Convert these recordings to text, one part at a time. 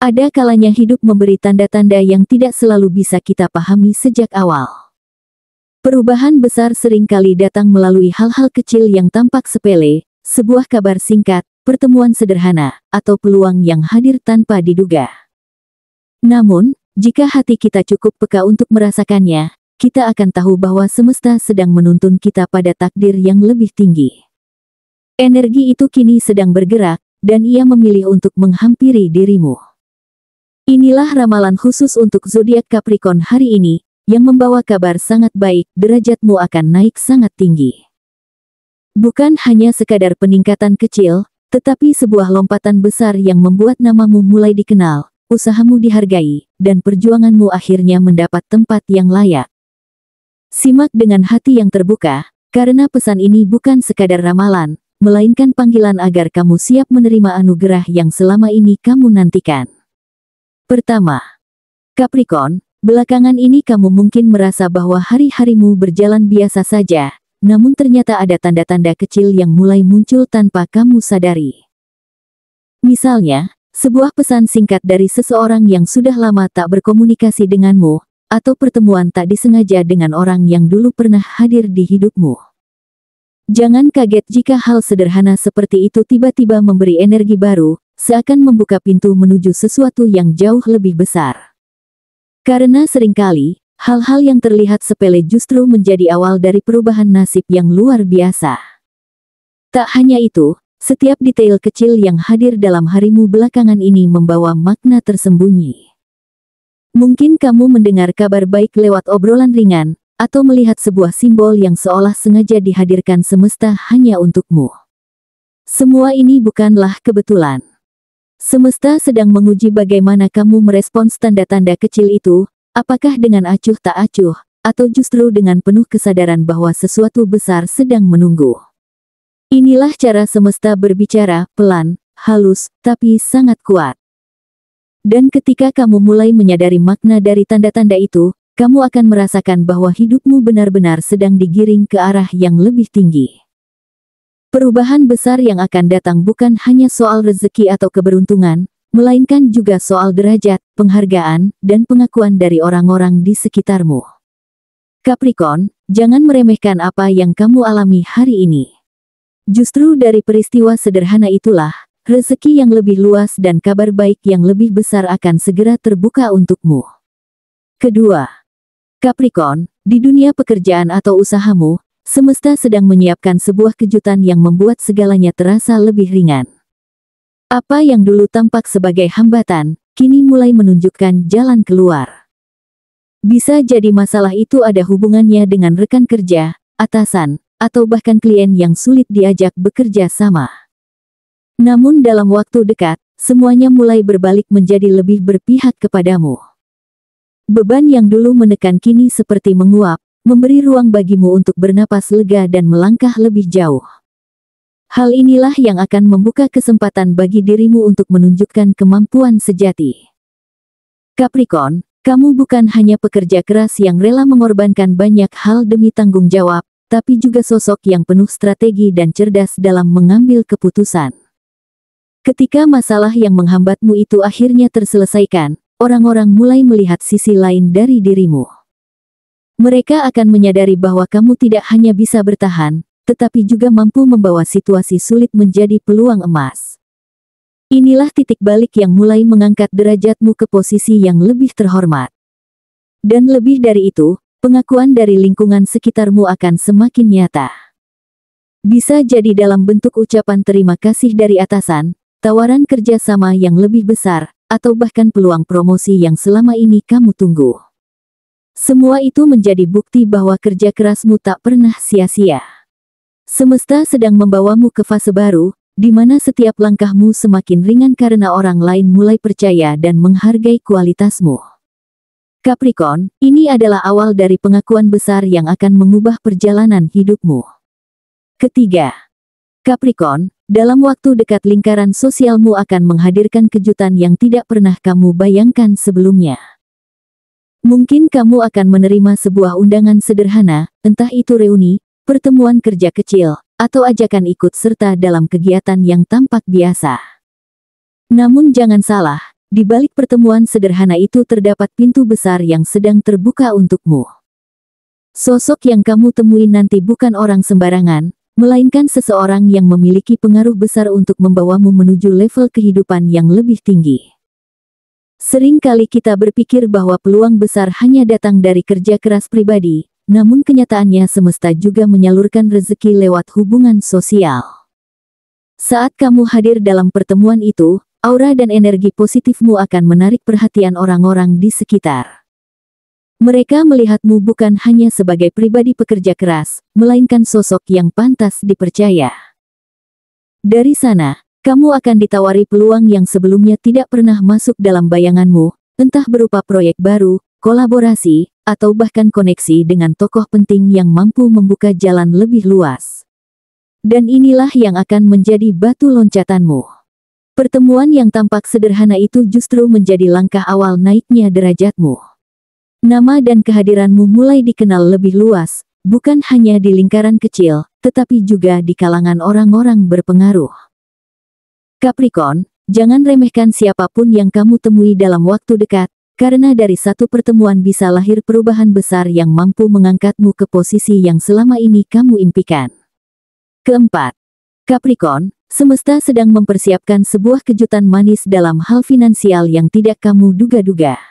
Ada kalanya hidup memberi tanda-tanda yang tidak selalu bisa kita pahami sejak awal. Perubahan besar seringkali datang melalui hal-hal kecil yang tampak sepele, sebuah kabar singkat, pertemuan sederhana, atau peluang yang hadir tanpa diduga. Namun, jika hati kita cukup peka untuk merasakannya, kita akan tahu bahwa semesta sedang menuntun kita pada takdir yang lebih tinggi. Energi itu kini sedang bergerak, dan ia memilih untuk menghampiri dirimu. Inilah ramalan khusus untuk zodiak Capricorn hari ini, yang membawa kabar sangat baik, derajatmu akan naik sangat tinggi. Bukan hanya sekadar peningkatan kecil, tetapi sebuah lompatan besar yang membuat namamu mulai dikenal, usahamu dihargai, dan perjuanganmu akhirnya mendapat tempat yang layak. Simak dengan hati yang terbuka, karena pesan ini bukan sekadar ramalan, melainkan panggilan agar kamu siap menerima anugerah yang selama ini kamu nantikan. Pertama, Capricorn, belakangan ini kamu mungkin merasa bahwa hari-harimu berjalan biasa saja, namun ternyata ada tanda-tanda kecil yang mulai muncul tanpa kamu sadari. Misalnya, sebuah pesan singkat dari seseorang yang sudah lama tak berkomunikasi denganmu, atau pertemuan tak disengaja dengan orang yang dulu pernah hadir di hidupmu. Jangan kaget jika hal sederhana seperti itu tiba-tiba memberi energi baru, seakan membuka pintu menuju sesuatu yang jauh lebih besar. Karena seringkali, hal-hal yang terlihat sepele justru menjadi awal dari perubahan nasib yang luar biasa. Tak hanya itu, setiap detail kecil yang hadir dalam harimu belakangan ini membawa makna tersembunyi. Mungkin kamu mendengar kabar baik lewat obrolan ringan, atau melihat sebuah simbol yang seolah sengaja dihadirkan semesta hanya untukmu. Semua ini bukanlah kebetulan. Semesta sedang menguji bagaimana kamu merespons tanda-tanda kecil itu, apakah dengan acuh tak acuh, atau justru dengan penuh kesadaran bahwa sesuatu besar sedang menunggu. Inilah cara semesta berbicara, pelan, halus, tapi sangat kuat. Dan ketika kamu mulai menyadari makna dari tanda-tanda itu, kamu akan merasakan bahwa hidupmu benar-benar sedang digiring ke arah yang lebih tinggi. Perubahan besar yang akan datang bukan hanya soal rezeki atau keberuntungan, melainkan juga soal derajat, penghargaan, dan pengakuan dari orang-orang di sekitarmu. Capricorn, jangan meremehkan apa yang kamu alami hari ini. Justru dari peristiwa sederhana itulah, rezeki yang lebih luas dan kabar baik yang lebih besar akan segera terbuka untukmu. Kedua, Capricorn, di dunia pekerjaan atau usahamu, semesta sedang menyiapkan sebuah kejutan yang membuat segalanya terasa lebih ringan. Apa yang dulu tampak sebagai hambatan, kini mulai menunjukkan jalan keluar. Bisa jadi masalah itu ada hubungannya dengan rekan kerja, atasan, atau bahkan klien yang sulit diajak bekerja sama. Namun dalam waktu dekat, semuanya mulai berbalik menjadi lebih berpihak kepadamu. Beban yang dulu menekan kini seperti menguap, memberi ruang bagimu untuk bernapas lega dan melangkah lebih jauh. Hal inilah yang akan membuka kesempatan bagi dirimu untuk menunjukkan kemampuan sejati. Capricorn, kamu bukan hanya pekerja keras yang rela mengorbankan banyak hal demi tanggung jawab, tapi juga sosok yang penuh strategi dan cerdas dalam mengambil keputusan. Ketika masalah yang menghambatmu itu akhirnya terselesaikan, orang-orang mulai melihat sisi lain dari dirimu. Mereka akan menyadari bahwa kamu tidak hanya bisa bertahan, tetapi juga mampu membawa situasi sulit menjadi peluang emas. Inilah titik balik yang mulai mengangkat derajatmu ke posisi yang lebih terhormat. Dan lebih dari itu, pengakuan dari lingkungan sekitarmu akan semakin nyata. Bisa jadi dalam bentuk ucapan terima kasih dari atasan, tawaran kerjasama yang lebih besar, atau bahkan peluang promosi yang selama ini kamu tunggu. Semua itu menjadi bukti bahwa kerja kerasmu tak pernah sia-sia. Semesta sedang membawamu ke fase baru, di mana setiap langkahmu semakin ringan karena orang lain mulai percaya dan menghargai kualitasmu. Capricorn, ini adalah awal dari pengakuan besar yang akan mengubah perjalanan hidupmu. Ketiga, Capricorn, dalam waktu dekat lingkaran sosialmu akan menghadirkan kejutan yang tidak pernah kamu bayangkan sebelumnya. Mungkin kamu akan menerima sebuah undangan sederhana, entah itu reuni, pertemuan kerja kecil, atau ajakan ikut serta dalam kegiatan yang tampak biasa. Namun jangan salah, di balik pertemuan sederhana itu terdapat pintu besar yang sedang terbuka untukmu. Sosok yang kamu temui nanti bukan orang sembarangan, melainkan seseorang yang memiliki pengaruh besar untuk membawamu menuju level kehidupan yang lebih tinggi. Sering kali kita berpikir bahwa peluang besar hanya datang dari kerja keras pribadi, namun kenyataannya semesta juga menyalurkan rezeki lewat hubungan sosial. Saat kamu hadir dalam pertemuan itu, aura dan energi positifmu akan menarik perhatian orang-orang di sekitar. Mereka melihatmu bukan hanya sebagai pribadi pekerja keras, melainkan sosok yang pantas dipercaya. Dari sana, kamu akan ditawari peluang yang sebelumnya tidak pernah masuk dalam bayanganmu, entah berupa proyek baru, kolaborasi, atau bahkan koneksi dengan tokoh penting yang mampu membuka jalan lebih luas. Dan inilah yang akan menjadi batu loncatanmu. Pertemuan yang tampak sederhana itu justru menjadi langkah awal naiknya derajatmu. Nama dan kehadiranmu mulai dikenal lebih luas, bukan hanya di lingkaran kecil, tetapi juga di kalangan orang-orang berpengaruh. Capricorn, jangan remehkan siapapun yang kamu temui dalam waktu dekat, karena dari satu pertemuan bisa lahir perubahan besar yang mampu mengangkatmu ke posisi yang selama ini kamu impikan. Keempat, Capricorn, semesta sedang mempersiapkan sebuah kejutan manis dalam hal finansial yang tidak kamu duga-duga.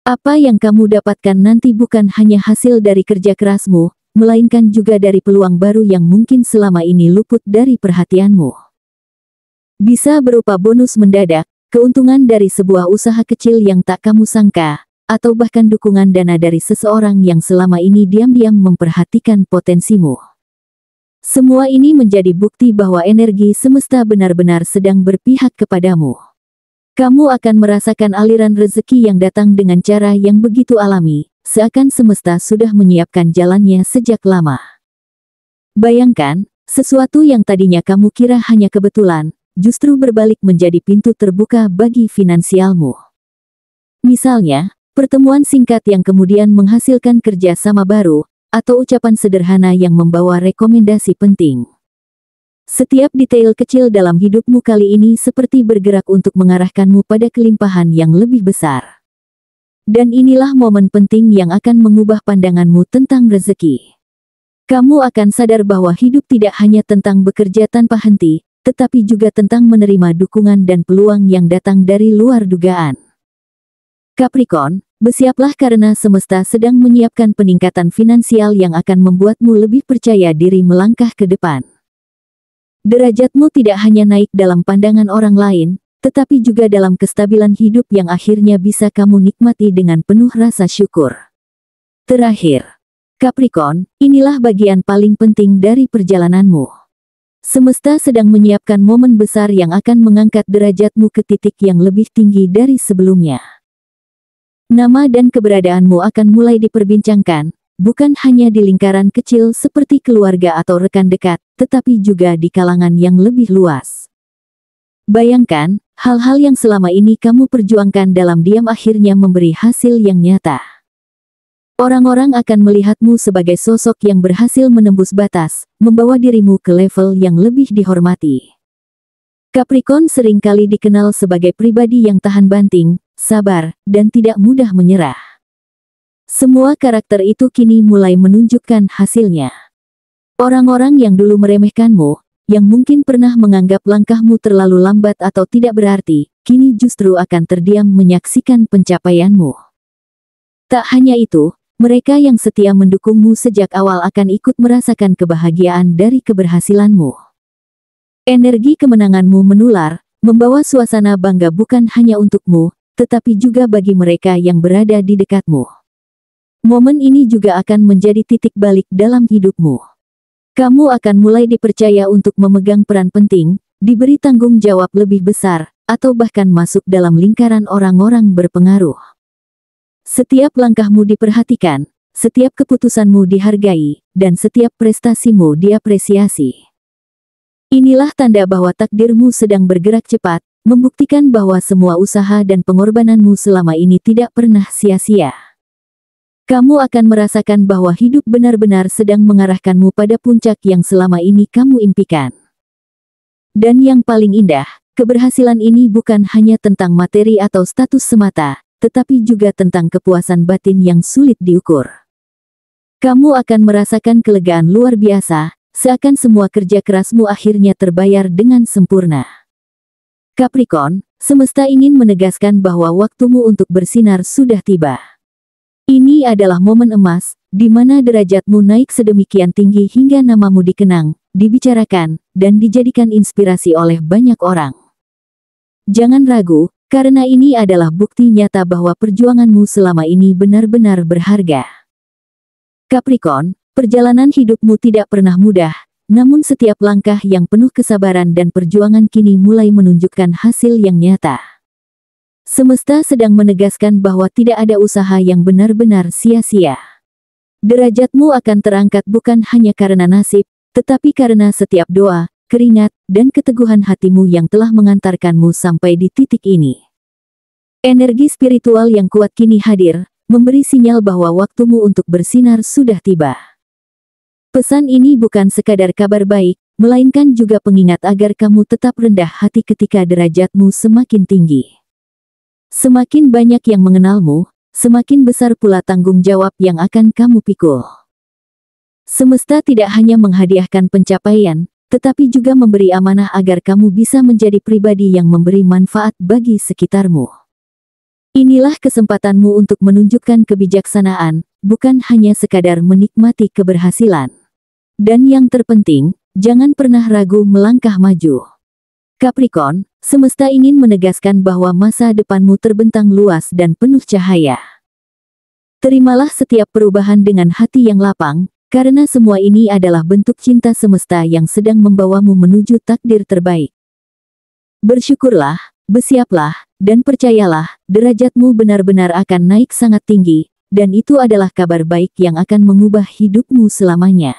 Apa yang kamu dapatkan nanti bukan hanya hasil dari kerja kerasmu, melainkan juga dari peluang baru yang mungkin selama ini luput dari perhatianmu. Bisa berupa bonus mendadak, keuntungan dari sebuah usaha kecil yang tak kamu sangka, atau bahkan dukungan dana dari seseorang yang selama ini diam-diam memperhatikan potensimu. Semua ini menjadi bukti bahwa energi semesta benar-benar sedang berpihak kepadamu. Kamu akan merasakan aliran rezeki yang datang dengan cara yang begitu alami, seakan semesta sudah menyiapkan jalannya sejak lama. Bayangkan, sesuatu yang tadinya kamu kira hanya kebetulan, justru berbalik menjadi pintu terbuka bagi finansialmu. Misalnya, pertemuan singkat yang kemudian menghasilkan kerja sama baru, atau ucapan sederhana yang membawa rekomendasi penting. Setiap detail kecil dalam hidupmu kali ini seperti bergerak untuk mengarahkanmu pada kelimpahan yang lebih besar. Dan inilah momen penting yang akan mengubah pandanganmu tentang rezeki. Kamu akan sadar bahwa hidup tidak hanya tentang bekerja tanpa henti, tetapi juga tentang menerima dukungan dan peluang yang datang dari luar dugaan. Capricorn, bersiaplah karena semesta sedang menyiapkan peningkatan finansial yang akan membuatmu lebih percaya diri melangkah ke depan. Derajatmu tidak hanya naik dalam pandangan orang lain, tetapi juga dalam kestabilan hidup yang akhirnya bisa kamu nikmati dengan penuh rasa syukur. Terakhir, Capricorn, inilah bagian paling penting dari perjalananmu. Semesta sedang menyiapkan momen besar yang akan mengangkat derajatmu ke titik yang lebih tinggi dari sebelumnya. Nama dan keberadaanmu akan mulai diperbincangkan, bukan hanya di lingkaran kecil seperti keluarga atau rekan dekat, tetapi juga di kalangan yang lebih luas. Bayangkan, hal-hal yang selama ini kamu perjuangkan dalam diam akhirnya memberi hasil yang nyata. Orang-orang akan melihatmu sebagai sosok yang berhasil menembus batas, membawa dirimu ke level yang lebih dihormati. Capricorn seringkali dikenal sebagai pribadi yang tahan banting, sabar, dan tidak mudah menyerah. Semua karakter itu kini mulai menunjukkan hasilnya. Orang-orang yang dulu meremehkanmu, yang mungkin pernah menganggap langkahmu terlalu lambat atau tidak berarti, kini justru akan terdiam menyaksikan pencapaianmu. Tak hanya itu, mereka yang setia mendukungmu sejak awal akan ikut merasakan kebahagiaan dari keberhasilanmu. Energi kemenanganmu menular, membawa suasana bangga bukan hanya untukmu, tetapi juga bagi mereka yang berada di dekatmu. Momen ini juga akan menjadi titik balik dalam hidupmu. Kamu akan mulai dipercaya untuk memegang peran penting, diberi tanggung jawab lebih besar, atau bahkan masuk dalam lingkaran orang-orang berpengaruh. Setiap langkahmu diperhatikan, setiap keputusanmu dihargai, dan setiap prestasimu diapresiasi. Inilah tanda bahwa takdirmu sedang bergerak cepat, membuktikan bahwa semua usaha dan pengorbananmu selama ini tidak pernah sia-sia. Kamu akan merasakan bahwa hidup benar-benar sedang mengarahkanmu pada puncak yang selama ini kamu impikan. Dan yang paling indah, keberhasilan ini bukan hanya tentang materi atau status semata, tetapi juga tentang kepuasan batin yang sulit diukur. Kamu akan merasakan kelegaan luar biasa, seakan semua kerja kerasmu akhirnya terbayar dengan sempurna. Capricorn, semesta ingin menegaskan bahwa waktumu untuk bersinar sudah tiba. Ini adalah momen emas, di mana derajatmu naik sedemikian tinggi hingga namamu dikenang, dibicarakan, dan dijadikan inspirasi oleh banyak orang. Jangan ragu, karena ini adalah bukti nyata bahwa perjuanganmu selama ini benar-benar berharga. Capricorn, perjalanan hidupmu tidak pernah mudah, namun setiap langkah yang penuh kesabaran dan perjuangan kini mulai menunjukkan hasil yang nyata. Semesta sedang menegaskan bahwa tidak ada usaha yang benar-benar sia-sia. Derajatmu akan terangkat bukan hanya karena nasib, tetapi karena setiap doa, keringat, dan keteguhan hatimu yang telah mengantarkanmu sampai di titik ini. Energi spiritual yang kuat kini hadir, memberi sinyal bahwa waktumu untuk bersinar sudah tiba. Pesan ini bukan sekadar kabar baik, melainkan juga pengingat agar kamu tetap rendah hati ketika derajatmu semakin tinggi. Semakin banyak yang mengenalmu, semakin besar pula tanggung jawab yang akan kamu pikul. Semesta tidak hanya menghadiahkan pencapaian, tetapi juga memberi amanah agar kamu bisa menjadi pribadi yang memberi manfaat bagi sekitarmu. Inilah kesempatanmu untuk menunjukkan kebijaksanaan, bukan hanya sekadar menikmati keberhasilan. Dan yang terpenting, jangan pernah ragu melangkah maju. Capricorn, semesta ingin menegaskan bahwa masa depanmu terbentang luas dan penuh cahaya. Terimalah setiap perubahan dengan hati yang lapang, karena semua ini adalah bentuk cinta semesta yang sedang membawamu menuju takdir terbaik. Bersyukurlah, bersiaplah, dan percayalah, derajatmu benar-benar akan naik sangat tinggi, dan itu adalah kabar baik yang akan mengubah hidupmu selamanya.